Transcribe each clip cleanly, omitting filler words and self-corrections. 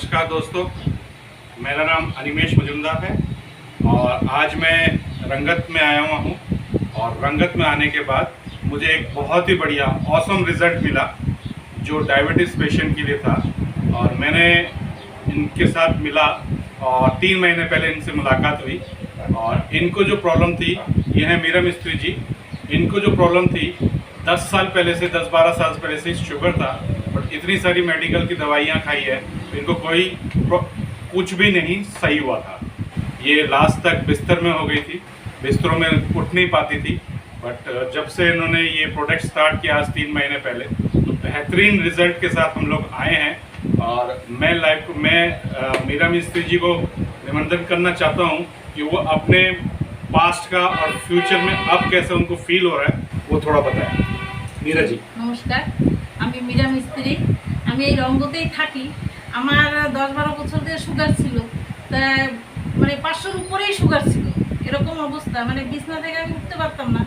नमस्कार दोस्तों, मेरा नाम अनिमेश मजुमदार है और आज मैं रंगत में आया हुआ हूँ। और रंगत में आने के बाद मुझे एक बहुत ही बढ़िया ऑसम रिज़ल्ट मिला जो डायबिटीज़ पेशेंट के लिए था। और मैंने इनके साथ मिला और 3 महीने पहले इनसे मुलाकात हुई। और इनको जो प्रॉब्लम थी, ये है मीरा मिस्त्री जी। इनको जो प्रॉब्लम थी 10 साल पहले से 10-12 साल पहले से शुगर था, बट इतनी सारी मेडिकल की दवाइयाँ खाई है, इनको कोई कुछ भी नहीं सही हुआ था। ये लास्ट तक बिस्तर में हो गई थी, बिस्तरों में उठ नहीं पाती थी। बट जब से इन्होंने ये प्रोडक्ट स्टार्ट किया आज 3 महीने पहले, तो बेहतरीन रिजल्ट के साथ हम लोग आए हैं। और मैं मीरा मिस्त्री जी को निमंत्रण करना चाहता हूँ कि वो अपने पास्ट का और फ्यूचर में अब कैसे उनको फील हो रहा है वो थोड़ा बताएं। मीरा जी नमस्कार, আমি মীরা মিস্ত্রি। আমি এই রঙ্গতেই থাকি। আমার 10-12 বছর ধরে সুগার ছিল, তা মানে 500-র উপরেই সুগার ছিল, এরকম অবস্থা। মানে বিছনা থেকে আমি উঠতে পারতাম না।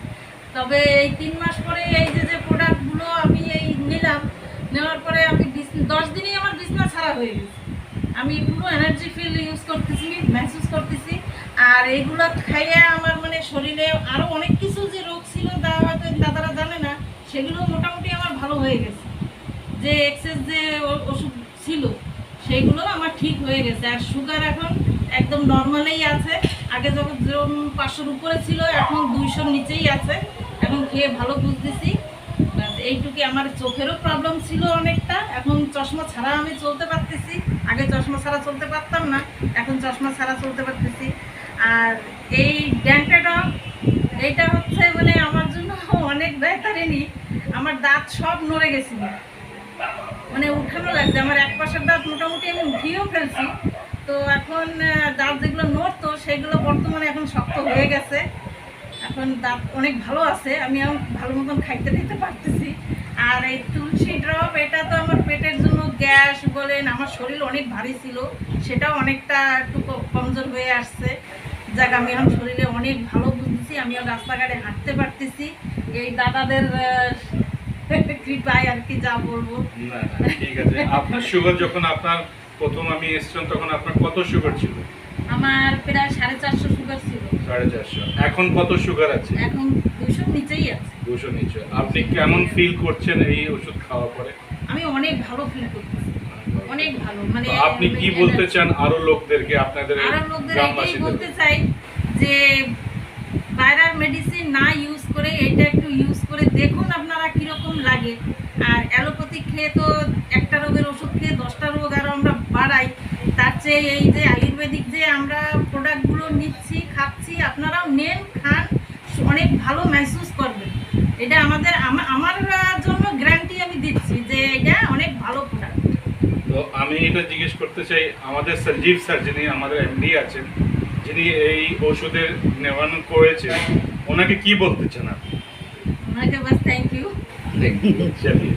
তবে এই 3 মাস পরে এই যে প্রোডাক্টগুলো আমি এই নিলাম, নেওয়ার পরে আমি 10 দিনেই আমার বিছনা ছাড়া হয়ে গেছে। আমি পুরো এনার্জি ফিল ইউজ করতেছি, মেহসুস করতেছি। আর এইগুলো খাইয়ে আমার মানে শরীরে আরও অনেক কিছু যে রোগ ছিল তা হয়তো দাদারা জানে না, সেগুলো মোটামুটি আমার ভালো হয়ে গেছে। যে এক্সেস যে ওষুধ ছিল সেইগুলো আমার ঠিক হয়ে গেছে। আর সুগার এখন একদম নর্মালেই আছে। আগে যখন 500-র উপরে ছিল, এখন 200-র নিচেই আছে। এখন খেয়ে ভালো বুঝতেছি। এইটুকু। আমার চোখেরও প্রবলেম ছিল অনেকটা, এখন চশমা ছাড়া আমি চলতে পারতেছি। আগে চশমা ছাড়া চলতে পারতাম না, এখন চশমা ছাড়া চলতে পারতেছি। আর এই ড্যান্টেডা এইটা হচ্ছে মানে আমার জন্য অনেক বেহতারিনি। আমার দাঁত সব নড়ে গেছিল, মানে উঠানো লাগছে। আমার এক পাশের দাঁত মোটামুটি আমি উঠিয়েও ফেলছি। তো এখন দাঁত যেগুলো নড়তো সেগুলো বর্তমানে এখন শক্ত হয়ে গেছে। এখন দাঁত অনেক ভালো আছে, আমি এখন ভালো মতন খাইতে দিতে পারতেছি। আর এই তুলসী ড্রপ, এটা তো আমার পেটের জন্য গ্যাস বলেন, আমার শরীর অনেক ভারী ছিল, সেটাও অনেকটা একটু কমজোর হয়ে আসছে। যাক, আমি এখন শরীরে অনেক ভালো বুঝতেছি, আমিও রাস্তাঘাটে হাঁটতে পারতেছি এই দাদাদের কৃপায় আর কি, যা বলবো। ঠিক আছে। আপনার সুগার যখন আপনার প্রথম আমি এসেছিলাম তখন আপনার কত সুগার ছিল? আমার প্রায় 450 সুগার ছিল। 450। এখন কত সুগার আছে? এখন 200-র নিচেই আছে। 200 নিচে। আপনি কেমন ফিল করছেন এই ওষুধ খাওয়ার পরে? আমি অনেক ভালো ফিল করতেছি, অনেক ভালো। মানে আপনি কি বলতে চান আরো লোকদেরকে, আপনাদের এটাই বলতে চাই যে বাইরের মেডিসিন না ইউজ করে এটা একটু ইউজ করে দেখুন আপনারা কীরকম লাগে। আর অ্যালোপ্যাথিক খেয়ে তো একটা রোগের ওষুধ খেয়ে 10টা রোগ আরও আমরা বাড়াই। তার চেয়ে এই যে আয়ুর্বেদিক যে আমরা প্রোডাক্টগুলো নিচ্ছি, খাচ্ছি, আপনারাও নেন, খান, অনেক ভালো মেহসুস করবেন। এটা আমার জন্য গ্যারান্টি আমি দিচ্ছি যে এটা অনেক ভালো প্রোডাক্ট। তো আমি এটা জিজ্ঞেস করতে চাই, আমাদের সঞ্জীব স্যার যিনি আমাদের এমডি আছেন, যিনি এই ওষুধের নেওয়ানো করেছেন, ওনাকে কি বলতে চান আপনি? ওনাকে বাস থ্যাংক ইউ। চলিয়ে